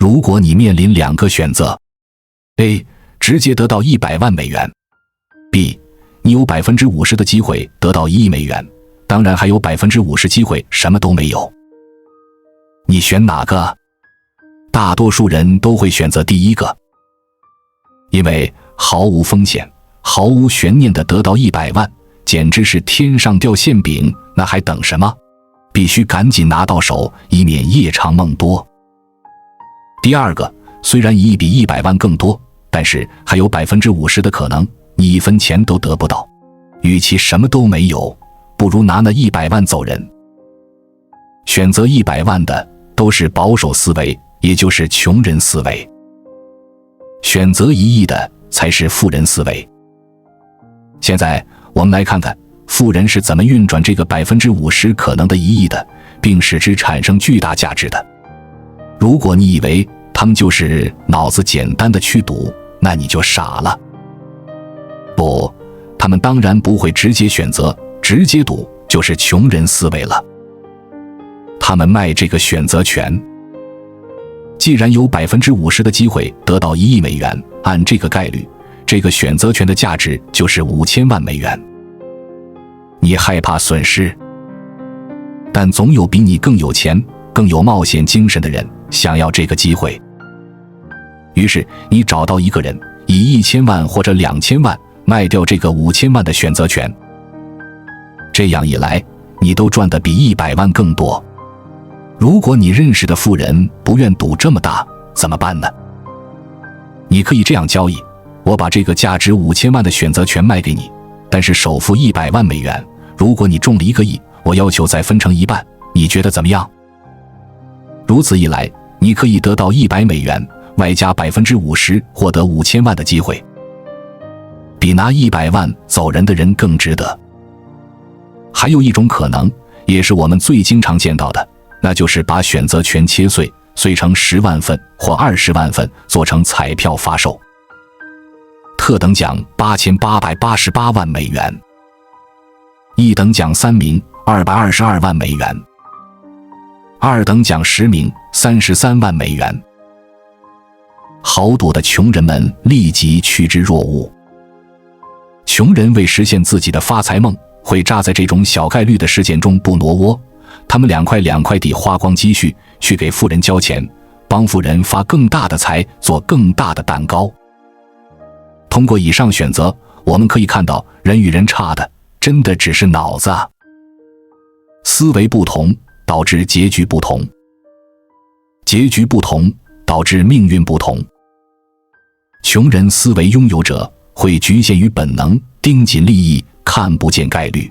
如果你面临2个选择 ：A. 直接得到100万美元 ；B. 你有50%的机会得到1亿美元，当然还有50%机会什么都没有。你选哪个？大多数人都会选择第一个，因为毫无风险、毫无悬念地得到100万，简直是天上掉馅饼，那还等什么？必须赶紧拿到手，以免夜长梦多。第二个，虽然1亿比100万更多，但是还有50%的可能你1分钱都得不到。与其什么都没有，不如拿那100万走人。选择100万的都是保守思维，也就是穷人思维。选择1亿的才是富人思维。现在我们来看看富人是怎么运转这个50%可能的1亿的，并使之产生巨大价值的。如果你以为他们就是脑子简单的去赌，那你就傻了。不，他们当然不会直接选择，直接赌就是穷人思维了。他们卖这个选择权。既然有50%的机会得到1亿美元，按这个概率，这个选择权的价值就是5000万美元。你害怕损失，但总有比你更有钱、更有冒险精神的人想要这个机会。于是你找到一个人，以1000万或者2000万卖掉这个5000万的选择权。这样一来，你都赚得比100万更多。如果你认识的富人不愿赌这么大，怎么办呢？你可以这样交易：我把这个价值5000万的选择权卖给你，但是首付100万美元。如果你中了1个亿，我要求再分成一半，你觉得怎么样？如此一来，你可以得到100美元，外加50%获得5000万的机会，比拿100万走人的人更值得。还有一种可能，也是我们最经常见到的，那就是把选择权切碎，碎成10万份或20万份，做成彩票发售。特等奖8888万美元，一等奖3名222万美元，二等奖10名33万美元。豪赌的穷人们立即趋之若鹜。穷人为实现自己的发财梦，会扎在这种小概率的事件中不挪窝，他们2块地花光积蓄，去给富人交钱，帮富人发更大的财，做更大的蛋糕。通过以上选择，我们可以看到人与人差的真的只是脑子啊。思维不同导致结局不同，结局不同导致命运不同。穷人思维拥有者会局限于本能，盯紧利益，看不见概率。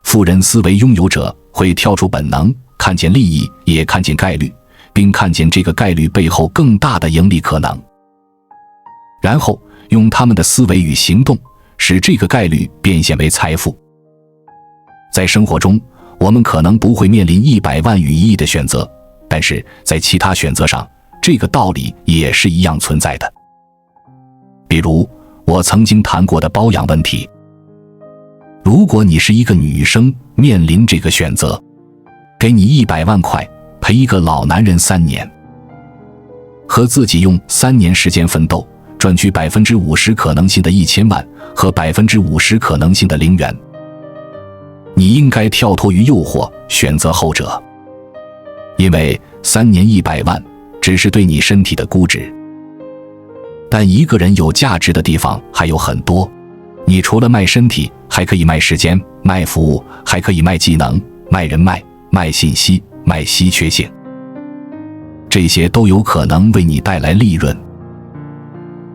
富人思维拥有者会跳出本能，看见利益，也看见概率，并看见这个概率背后更大的盈利可能，然后用他们的思维与行动使这个概率变现为财富。在生活中，我们可能不会面临100万与1亿的选择，但是在其他选择上，这个道理也是一样存在的。比如我曾经谈过的包养问题。如果你是一个女生，面临这个选择，给你100万块陪一个老男人3年，和自己用3年时间奋斗赚取50%可能性的1000万和50%可能性的0元，你应该跳脱于诱惑，选择后者。因为3年100万只是对你身体的估值，但一个人有价值的地方还有很多。你除了卖身体，还可以卖时间，卖服务，还可以卖技能，卖人脉，卖信息，卖稀缺性，这些都有可能为你带来利润。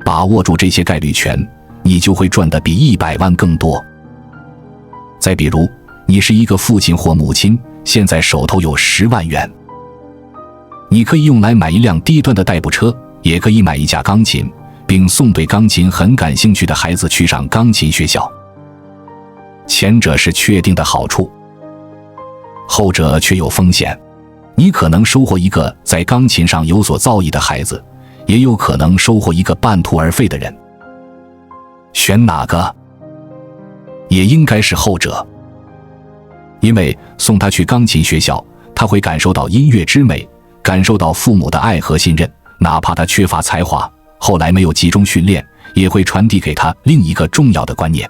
把握住这些概率权，你就会赚得比100万更多。再比如，你是一个父亲或母亲，现在手头有10万元，你可以用来买一辆低端的代步车，也可以买一架钢琴，并送对钢琴很感兴趣的孩子去上钢琴学校。前者是确定的好处，后者却有风险。你可能收获一个在钢琴上有所造诣的孩子，也有可能收获一个半途而废的人。选哪个？也应该是后者。因为送他去钢琴学校，他会感受到音乐之美，感受到父母的爱和信任，哪怕他缺乏才华，后来没有集中训练，也会传递给他另一个重要的观念：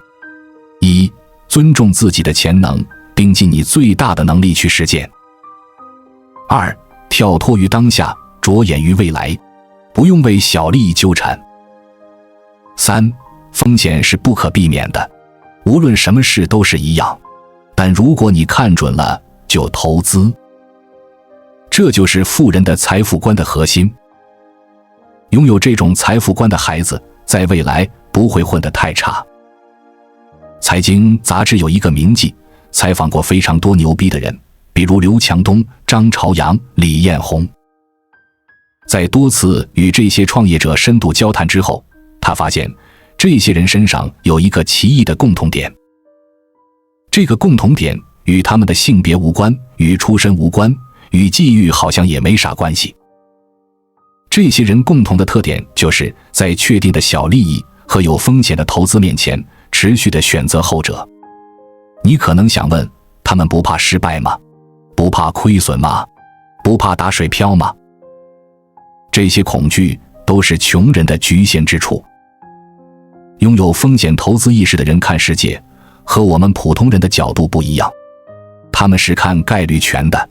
一、尊重自己的潜能，并尽你最大的能力去实践；二、跳脱于当下，着眼于未来，不用为小利益纠缠；三、风险是不可避免的，无论什么事都是一样，但如果你看准了，就投资。这就是富人的财富观的核心。拥有这种财富观的孩子，在未来不会混得太差。财经杂志有一个名记，采访过非常多牛逼的人，比如刘强东、张朝阳、李彦宏。在多次与这些创业者深度交谈之后，他发现这些人身上有一个奇异的共同点。这个共同点与他们的性别无关，与出身无关，与际遇好像也没啥关系。这些人共同的特点就是在确定的小利益和有风险的投资面前，持续地选择后者。你可能想问，他们不怕失败吗？不怕亏损吗？不怕打水漂吗？这些恐惧都是穷人的局限之处。拥有风险投资意识的人看世界，和我们普通人的角度不一样。他们是看概率权的。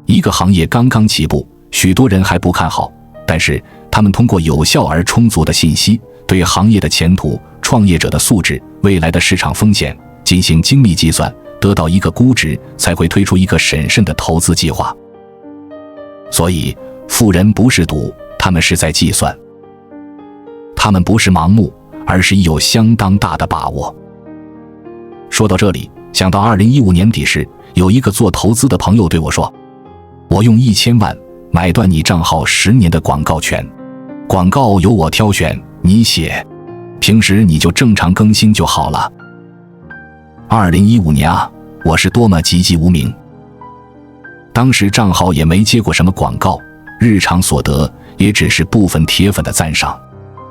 一个行业刚刚起步，许多人还不看好，但是他们通过有效而充足的信息，对行业的前途、创业者的素质、未来的市场风险进行精密计算，得到一个估值，才会推出一个审慎的投资计划。所以富人不是赌，他们是在计算。他们不是盲目，而是有相当大的把握。说到这里，想到2015年底时，有一个做投资的朋友对我说，我用1000万买断你账号10年的广告权，广告由我挑选，你写，平时你就正常更新就好了。2015年啊，我是多么籍籍无名。当时账号也没接过什么广告，日常所得也只是部分铁粉的赞赏，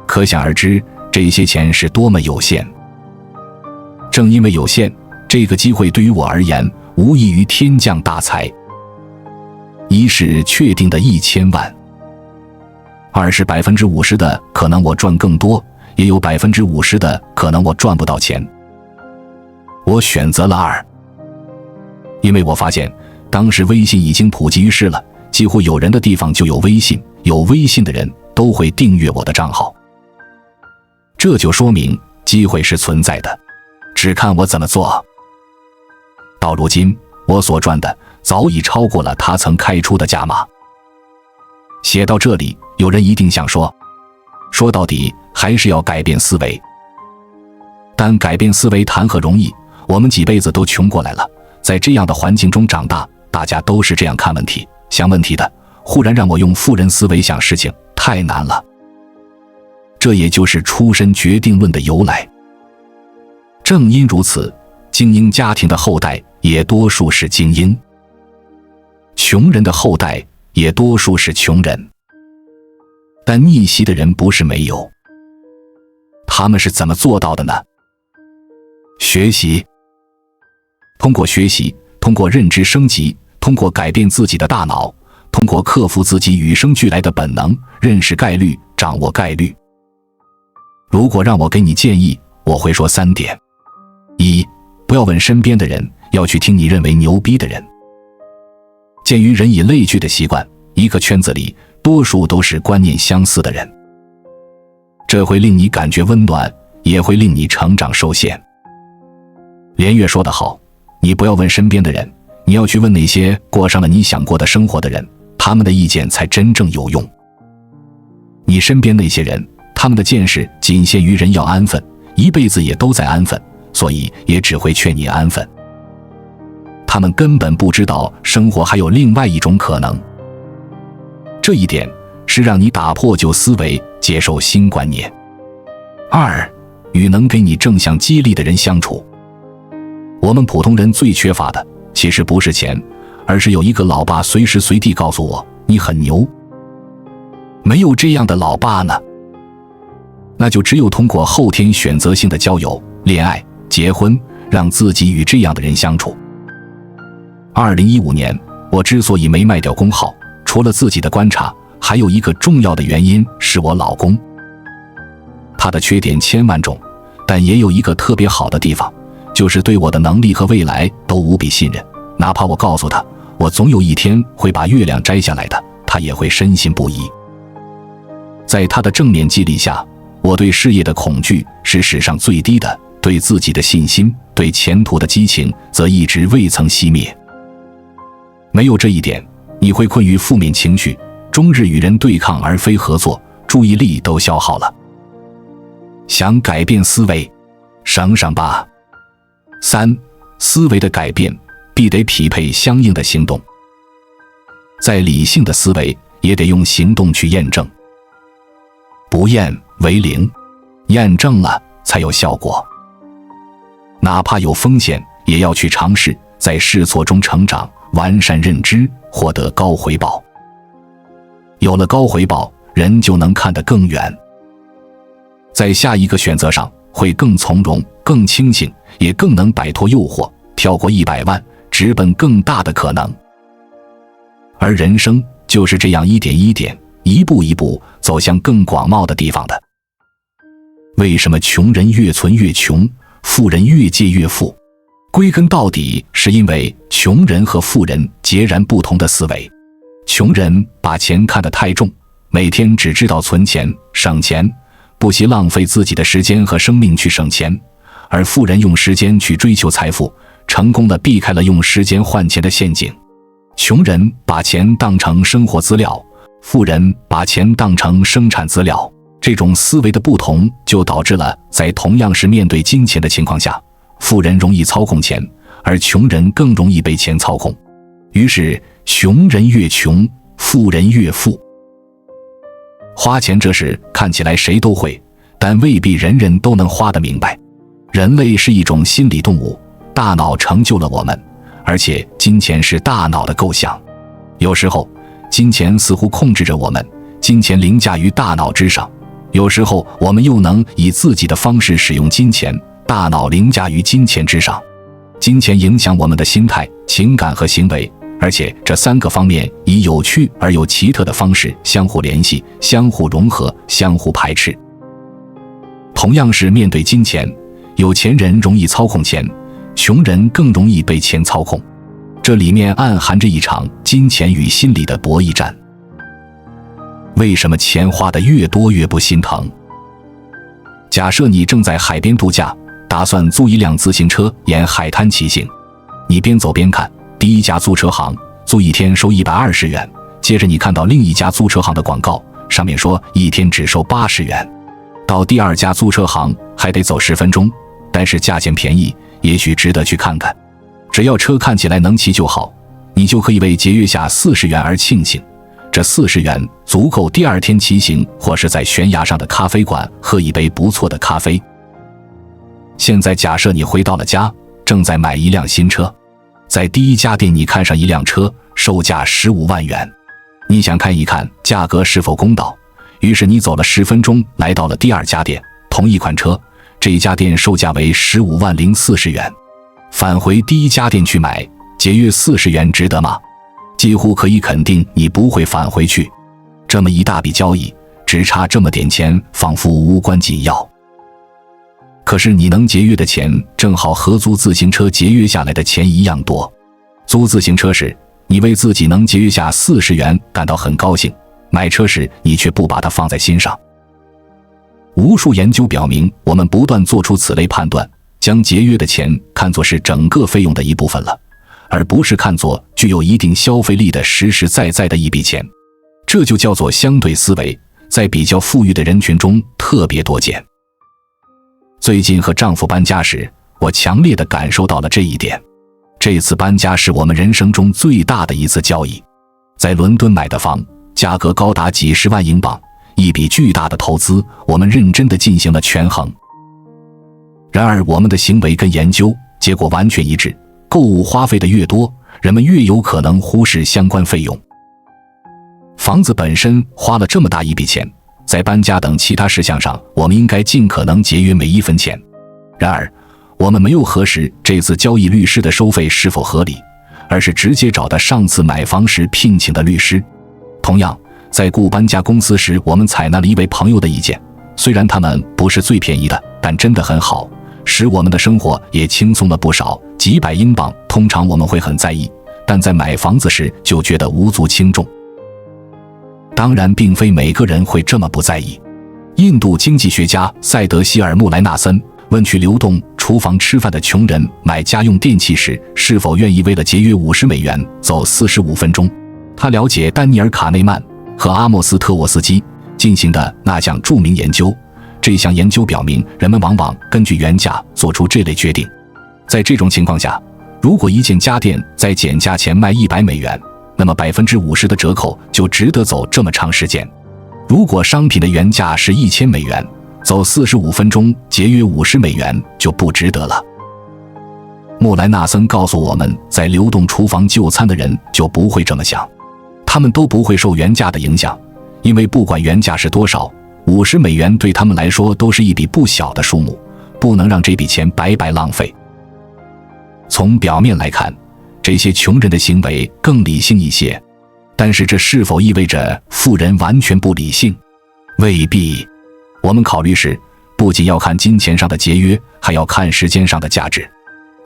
可想而知这些钱是多么有限。正因为有限，这个机会对于我而言无异于天降大财。一是确定的1000万，二是50%的可能我赚更多，也有50%的可能我赚不到钱。我选择了二，因为我发现当时微信已经普及于世了，几乎有人的地方就有微信，有微信的人都会订阅我的账号。这就说明机会是存在的，只看我怎么做。到如今，我所赚的早已超过了他曾开出的价码。写到这里，有人一定想说到底还是要改变思维。但改变思维谈何容易，我们几辈子都穷过来了，在这样的环境中长大，大家都是这样看问题、想问题的，忽然让我用富人思维想事情，太难了。这也就是出身决定论的由来。正因如此，精英家庭的后代也多数是精英，穷人的后代也多数是穷人。但逆袭的人不是没有，他们是怎么做到的呢？学习。通过学习，通过认知升级，通过改变自己的大脑，通过克服自己与生俱来的本能，认识概率，掌握概率。如果让我给你建议，我会说3点。一，不要问身边的人，要去听你认为牛逼的人。鉴于人以类聚的习惯，一个圈子里多数都是观念相似的人，这会令你感觉温暖，也会令你成长受限。连岳说得好，你不要问身边的人，你要去问那些过上了你想过的生活的人，他们的意见才真正有用。你身边那些人，他们的见识仅限于人要安分，一辈子也都在安分，所以也只会劝你安分。他们根本不知道生活还有另外一种可能。这一点是让你打破旧思维，接受新观念。二，与能给你正向激励的人相处。我们普通人最缺乏的，其实不是钱，而是有一个老爸随时随地告诉我，你很牛。没有这样的老爸呢，那就只有通过后天选择性的交友、恋爱、结婚，让自己与这样的人相处。2015年，我之所以没卖掉公号，除了自己的观察，还有一个重要的原因是我老公。他的缺点千万种，但也有一个特别好的地方，就是对我的能力和未来都无比信任。哪怕我告诉他，我总有一天会把月亮摘下来的，他也会深信不疑。在他的正面激励下，我对事业的恐惧是史上最低的，对自己的信心，对前途的激情则一直未曾熄灭。没有这一点，你会困于负面情绪，终日与人对抗而非合作，注意力都消耗了。想改变思维，省省吧。3. 思维的改变必得匹配相应的行动。再理性的思维也得用行动去验证。不验为零，验证了才有效果。哪怕有风险，也要去尝试，在试错中成长，完善认知，获得高回报。有了高回报，人就能看得更远。在下一个选择上会更从容，更清醒，也更能摆脱诱惑，跳过100万，直奔更大的可能。而人生就是这样一点一点，一步一步走向更广袤的地方的。为什么穷人越存越穷，富人越借越富？归根到底是因为穷人和富人截然不同的思维。穷人把钱看得太重，每天只知道存钱、省钱，不惜浪费自己的时间和生命去省钱，而富人用时间去追求财富，成功地避开了用时间换钱的陷阱。穷人把钱当成生活资料，富人把钱当成生产资料。这种思维的不同，就导致了在同样是面对金钱的情况下，富人容易操控钱，而穷人更容易被钱操控。于是穷人越穷，富人越富。花钱这事看起来谁都会，但未必人人都能花得明白。人类是一种心理动物，大脑成就了我们，而且金钱是大脑的构想。有时候金钱似乎控制着我们，金钱凌驾于大脑之上，有时候我们又能以自己的方式使用金钱，大脑凌驾于金钱之上。金钱影响我们的心态、情感和行为，而且这3个方面以有趣而又奇特的方式相互联系、相互融合、相互排斥。同样是面对金钱，有钱人容易操控钱，穷人更容易被钱操控。这里面暗含着一场金钱与心理的博弈战。为什么钱花得越多越不心疼？假设你正在海边度假，打算租一辆自行车沿海滩骑行，你边走边看，第一家租车行租一天收120元，接着你看到另一家租车行的广告，上面说一天只收80元。到第2家租车行还得走10分钟，但是价钱便宜，也许值得去看看。只要车看起来能骑就好，你就可以为节约下40元而庆幸。这40元足够第2天骑行，或是在悬崖上的咖啡馆喝一杯不错的咖啡。现在假设你回到了家，正在买一辆新车，在第1家店你看上一辆车，售价15万元，你想看一看价格是否公道，于是你走了10分钟来到了第2家店，同一款车，这一家店售价为15万040元，返回第1家店去买，节约40元值得吗？几乎可以肯定你不会返回去。这么一大笔交易，只差这么点钱，仿佛无关紧要。可是你能节约的钱，正好和租自行车节约下来的钱一样多。租自行车时，你为自己能节约下40元感到很高兴，买车时你却不把它放在心上。无数研究表明，我们不断做出此类判断，将节约的钱看作是整个费用的一部分了，而不是看作具有一定消费力的实实在在的一笔钱。这就叫做相对思维，在比较富裕的人群中特别多见。最近和丈夫搬家时，我强烈地感受到了这一点。这次搬家是我们人生中最大的一次交易。在伦敦买的房，价格高达几十万英镑，一笔巨大的投资，我们认真地进行了权衡。然而我们的行为跟研究结果完全一致，购物花费的越多，人们越有可能忽视相关费用。房子本身花了这么大一笔钱，在搬家等其他事项上，我们应该尽可能节约每一分钱。然而我们没有核实这次交易律师的收费是否合理，而是直接找他上次买房时聘请的律师。同样，在雇搬家公司时，我们采纳了一位朋友的意见，虽然他们不是最便宜的，但真的很好，使我们的生活也轻松了不少。几百英镑通常我们会很在意，但在买房子时就觉得无足轻重。当然并非每个人会这么不在意。印度经济学家塞德希尔·穆莱纳森问去流动厨房吃饭的穷人买家用电器时是否愿意为了节约$50走45分钟。他了解丹尼尔·卡内曼和阿莫斯·特沃斯基进行的那项著名研究，这项研究表明人们往往根据原价做出这类决定。在这种情况下，如果一件家电在减价前卖$100，那么50%的折扣就值得走这么长时间。如果商品的原价是$1000，走45分钟节约$50就不值得了。穆莱纳森告诉我们，在流动厨房就餐的人就不会这么想，他们都不会受原价的影响，因为不管原价是多少，$50对他们来说都是一笔不小的数目，不能让这笔钱白白浪费。从表面来看，这些穷人的行为更理性一些，但是这是否意味着富人完全不理性？未必。我们考虑时，不仅要看金钱上的节约，还要看时间上的价值。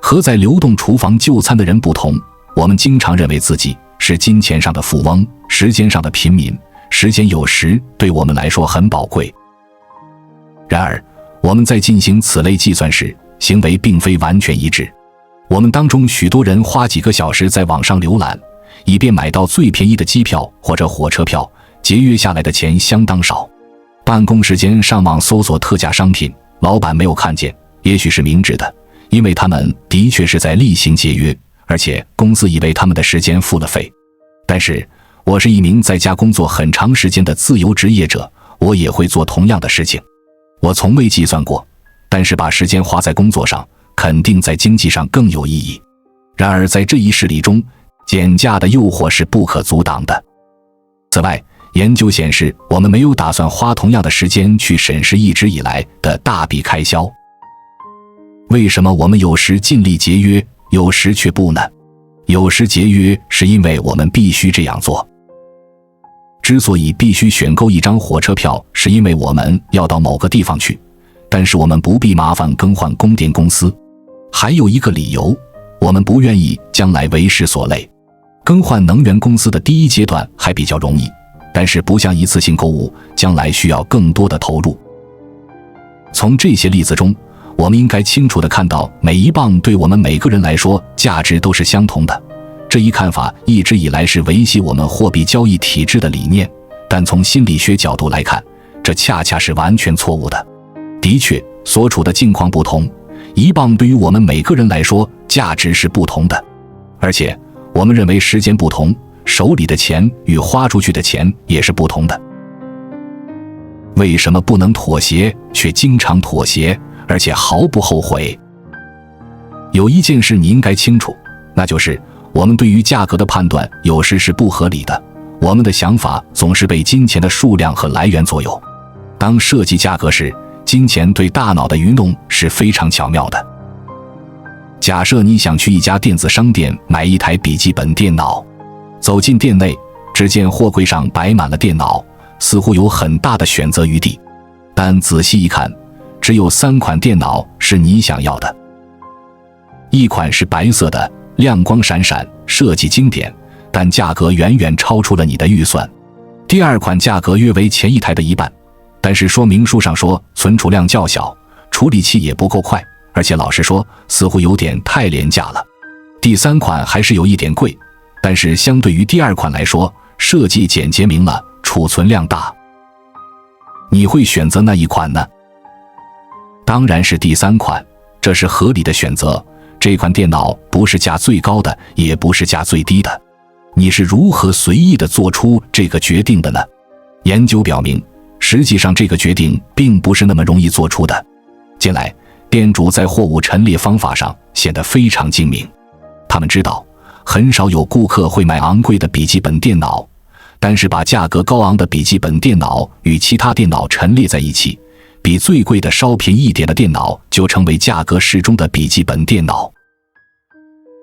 和在流动厨房就餐的人不同，我们经常认为自己是金钱上的富翁，时间上的平民。时间有时对我们来说很宝贵。然而，我们在进行此类计算时，行为并非完全一致。我们当中许多人花几个小时在网上浏览，以便买到最便宜的机票或者火车票，节约下来的钱相当少。办公时间上网搜索特价商品，老板没有看见，也许是明智的，因为他们的确是在例行节约，而且公司以为他们的时间付了费。但是，我是一名在家工作很长时间的自由职业者，我也会做同样的事情。我从未计算过，但是把时间花在工作上，肯定在经济上更有意义。然而在这一事例中，减价的诱惑是不可阻挡的。此外，研究显示，我们没有打算花同样的时间去审视一直以来的大笔开销。为什么我们有时尽力节约，有时却不呢？有时节约是因为我们必须这样做。之所以必须选购一张火车票，是因为我们要到某个地方去，但是我们不必麻烦更换供电公司。还有一个理由，我们不愿意将来为时所累。更换能源公司的第一阶段还比较容易，但是不像一次性购物，将来需要更多的投入。从这些例子中，我们应该清楚地看到，每一磅对我们每个人来说价值都是相同的。这一看法一直以来是维系我们货币交易体制的理念，但从心理学角度来看，这恰恰是完全错误的。的确，所处的境况不同，一磅对于我们每个人来说价值是不同的，而且我们认为时间不同，手里的钱与花出去的钱也是不同的。为什么不能妥协，却经常妥协，而且毫不后悔？有一件事你应该清楚，那就是我们对于价格的判断有时是不合理的，我们的想法总是被金钱的数量和来源左右。当设计价格时，金钱对大脑的愚弄是非常巧妙的。假设你想去一家电子商店买一台笔记本电脑，走进店内，只见货柜上摆满了电脑，似乎有很大的选择余地，但仔细一看，只有3款电脑是你想要的。一款是白色的，亮光闪闪，设计经典，但价格远远超出了你的预算。第2款价格约为前一台的一半，但是说明书上说存储量较小，处理器也不够快，而且老实说，似乎有点太廉价了。第3款还是有一点贵，但是相对于第2款来说，设计简洁明了，储存量大。你会选择哪一款呢？当然是第3款，这是合理的选择。这款电脑不是价最高的，也不是价最低的。你是如何随意地做出这个决定的呢？研究表明，实际上这个决定并不是那么容易做出的。近来，店主在货物陈列方法上显得非常精明。他们知道，很少有顾客会买昂贵的笔记本电脑，但是把价格高昂的笔记本电脑与其他电脑陈列在一起，比最贵的稍便宜一点的电脑就成为价格适中的笔记本电脑。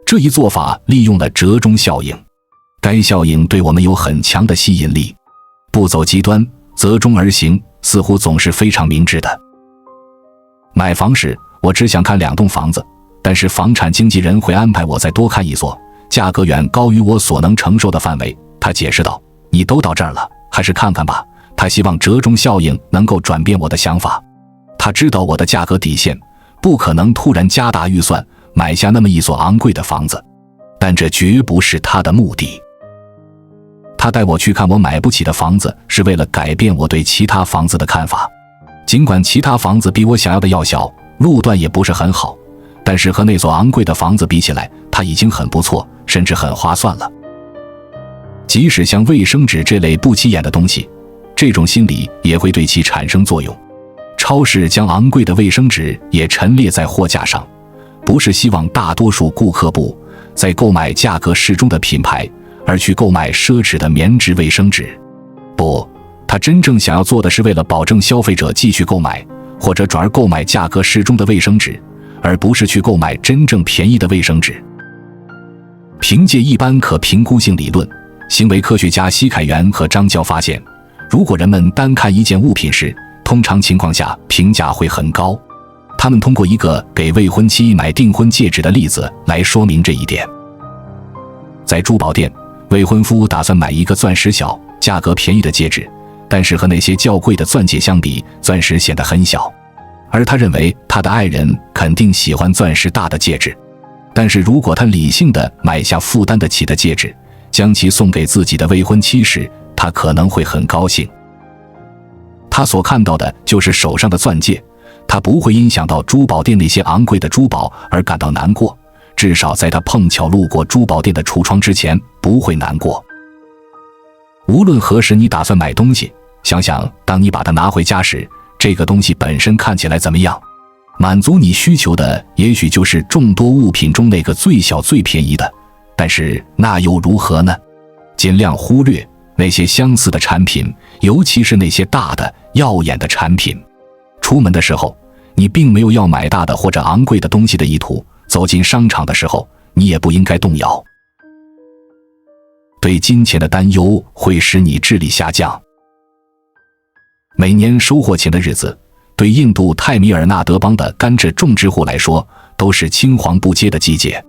这一做法利用了折中效应，该效应对我们有很强的吸引力。不走极端，择中而行，似乎总是非常明智的。买房时，我只想看2栋房子，但是房产经纪人会安排我再多看一所，价格远高于我所能承受的范围。他解释道：“你都到这儿了，还是看看吧。”他希望折中效应能够转变我的想法。他知道我的价格底线，不可能突然加大预算买下那么一所昂贵的房子，但这绝不是他的目的。他带我去看我买不起的房子，是为了改变我对其他房子的看法。尽管其他房子比我想要的要小，路段也不是很好，但是和那所昂贵的房子比起来，它已经很不错，甚至很划算了。即使像卫生纸这类不起眼的东西，这种心理也会对其产生作用。超市将昂贵的卫生纸也陈列在货架上，不是希望大多数顾客不再购买价格适中的品牌，而去购买奢侈的棉质卫生纸。不，他真正想要做的是为了保证消费者继续购买，或者转而购买价格适中的卫生纸，而不是去购买真正便宜的卫生纸。凭借一般可评估性理论，行为科学家奚凯元和张娇发现，如果人们单看一件物品时，通常情况下评价会很高。他们通过一个给未婚妻买订婚戒指的例子来说明这一点。在珠宝店，未婚夫打算买一个钻石小、价格便宜的戒指，但是和那些较贵的钻戒相比，钻石显得很小。而他认为他的爱人肯定喜欢钻石大的戒指，但是如果他理性地买下负担得起的戒指，将其送给自己的未婚妻时，他可能会很高兴。他所看到的就是手上的钻戒，他不会因想到珠宝店那些昂贵的珠宝而感到难过，至少在他碰巧路过珠宝店的橱窗之前不会难过。无论何时你打算买东西，想想当你把它拿回家时，这个东西本身看起来怎么样？满足你需求的也许就是众多物品中那个最小最便宜的，但是那又如何呢？尽量忽略那些相似的产品，尤其是那些大的耀眼的产品。出门的时候，你并没有要买大的或者昂贵的东西的意图，走进商场的时候，你也不应该动摇。对金钱的担忧会使你智力下降。每年收获前的日子，对印度泰米尔纳德邦的甘蔗种植户来说，都是青黄不接的季节。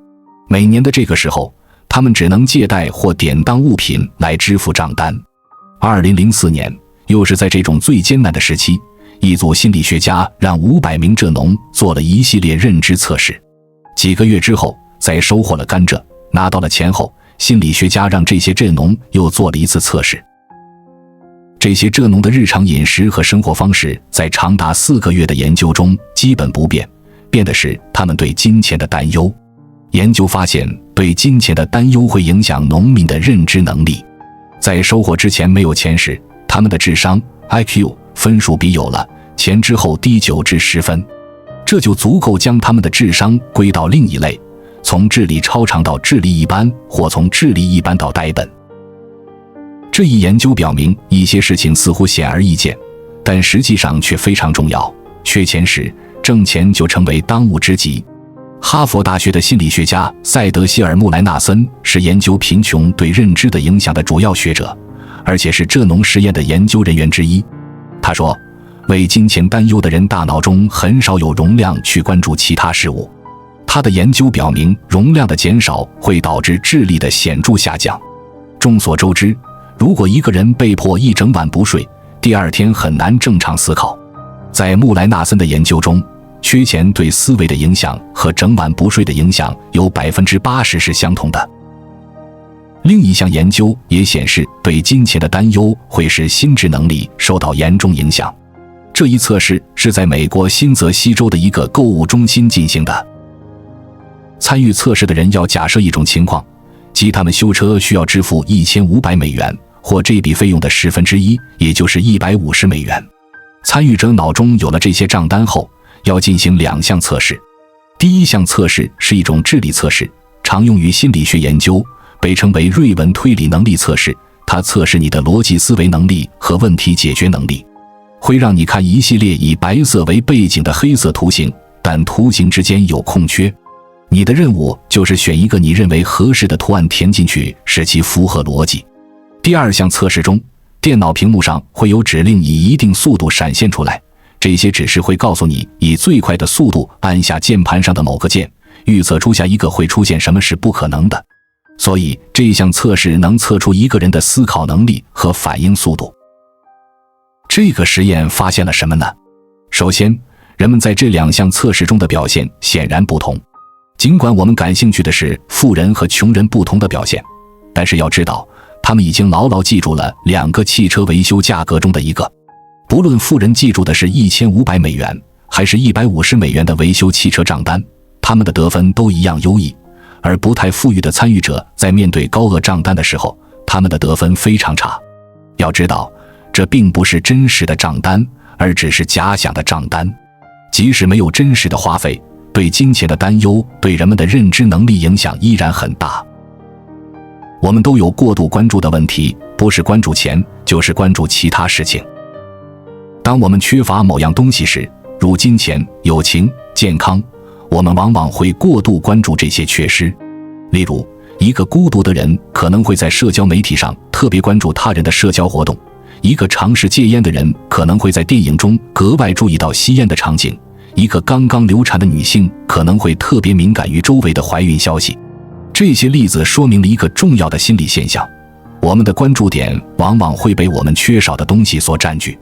每年的这个时候，他们只能借贷或典当物品来支付账单。2004年，又是在这种最艰难的时期，一组心理学家让500名蔗农做了一系列认知测试。几个月之后，在收获了甘蔗，拿到了钱后，心理学家让这些蔗农又做了一次测试。这些蔗农的日常饮食和生活方式在长达4个月的研究中基本不变，变的是他们对金钱的担忧。研究发现，对金钱的担忧会影响农民的认知能力。在收获之前没有钱时，他们的智商 IQ 分数比有了钱之后低9至10分，这就足够将他们的智商归到另一类，从智力超常到智力一般，或从智力一般到呆笨。这一研究表明，一些事情似乎显而易见，但实际上却非常重要。缺钱时，挣钱就成为当务之急。哈佛大学的心理学家塞德希尔·穆莱纳森是研究贫穷对认知的影响的主要学者，而且是蔗农实验的研究人员之一。他说，为金钱担忧的人大脑中很少有容量去关注其他事物。他的研究表明，容量的减少会导致智力的显著下降。众所周知，如果一个人被迫一整晚不睡，第二天很难正常思考。在穆莱纳森的研究中，缺钱对思维的影响和整晚不睡的影响有 80% 是相同的。另一项研究也显示，对金钱的担忧会使心智能力受到严重影响。这一测试是在美国新泽西州的一个购物中心进行的。参与测试的人要假设一种情况，即他们修车需要支付$1500，或这笔费用的1/10，也就是$150。参与者脑中有了这些账单后，要进行2项测试。第一项测试是一种智力测试，常用于心理学研究，被称为瑞文推理能力测试。它测试你的逻辑思维能力和问题解决能力，会让你看一系列以白色为背景的黑色图形，但图形之间有空缺。你的任务就是选一个你认为合适的图案填进去，使其符合逻辑。第二项测试中，电脑屏幕上会有指令以一定速度闪现出来，这些指示会告诉你以最快的速度按下键盘上的某个键，预测出下一个会出现什么是不可能的。所以这项测试能测出一个人的思考能力和反应速度。这个实验发现了什么呢？首先，人们在这2项测试中的表现显然不同。尽管我们感兴趣的是富人和穷人不同的表现，但是要知道，他们已经牢牢记住了2个汽车维修价格中的一个。不论富人记住的是$1500还是$150的维修汽车账单，他们的得分都一样优异，而不太富裕的参与者在面对高额账单的时候，他们的得分非常差。要知道，这并不是真实的账单，而只是假想的账单。即使没有真实的花费，对金钱的担忧对人们的认知能力影响依然很大。我们都有过度关注的问题，不是关注钱，就是关注其他事情。当我们缺乏某样东西时，如金钱、友情、健康，我们往往会过度关注这些缺失。例如，一个孤独的人可能会在社交媒体上特别关注他人的社交活动，一个尝试戒烟的人可能会在电影中格外注意到吸烟的场景，一个刚刚流产的女性可能会特别敏感于周围的怀孕消息。这些例子说明了一个重要的心理现象：我们的关注点往往会被我们缺少的东西所占据。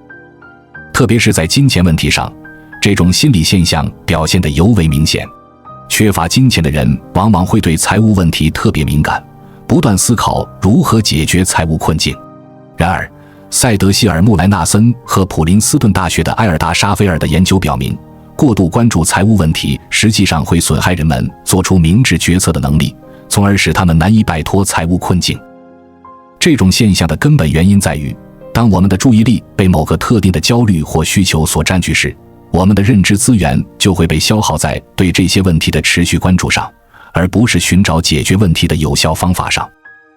特别是在金钱问题上，这种心理现象表现得尤为明显。缺乏金钱的人往往会对财务问题特别敏感，不断思考如何解决财务困境。然而，塞德希尔·穆莱纳森和普林斯顿大学的埃尔达·沙菲尔的研究表明，过度关注财务问题实际上会损害人们做出明智决策的能力，从而使他们难以摆脱财务困境。这种现象的根本原因在于，当我们的注意力被某个特定的焦虑或需求所占据时，我们的认知资源就会被消耗在对这些问题的持续关注上，而不是寻找解决问题的有效方法上。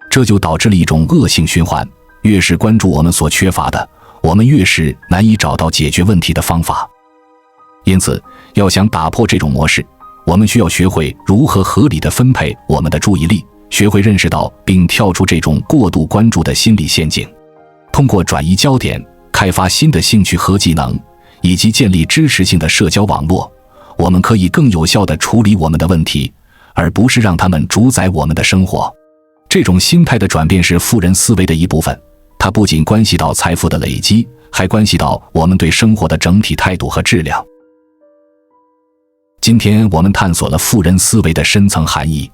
这就导致了一种恶性循环，越是关注我们所缺乏的，我们越是难以找到解决问题的方法。因此，要想打破这种模式，我们需要学会如何合理地分配我们的注意力，学会认识到并跳出这种过度关注的心理陷阱。通过转移焦点，开发新的兴趣和技能，以及建立支持性的社交网络，我们可以更有效地处理我们的问题，而不是让他们主宰我们的生活。这种心态的转变是富人思维的一部分，它不仅关系到财富的累积，还关系到我们对生活的整体态度和质量。今天我们探索了富人思维的深层含义，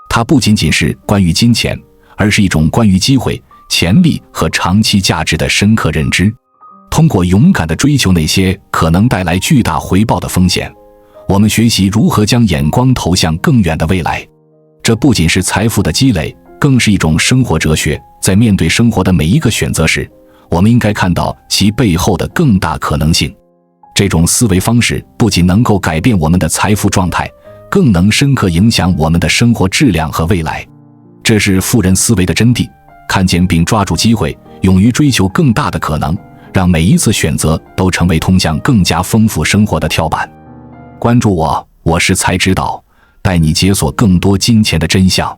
它不仅仅是关于金钱，而是一种关于机会、潜力和长期价值的深刻认知。通过勇敢地追求那些可能带来巨大回报的风险，我们学习如何将眼光投向更远的未来。这不仅是财富的积累，更是一种生活哲学。在面对生活的每一个选择时，我们应该看到其背后的更大可能性。这种思维方式不仅能够改变我们的财富状态，更能深刻影响我们的生活质量和未来。这是富人思维的真谛，看见并抓住机会，勇于追求更大的可能，让每一次选择都成为通向更加丰富生活的跳板。关注我，我是才知道，带你解锁更多金钱的真相。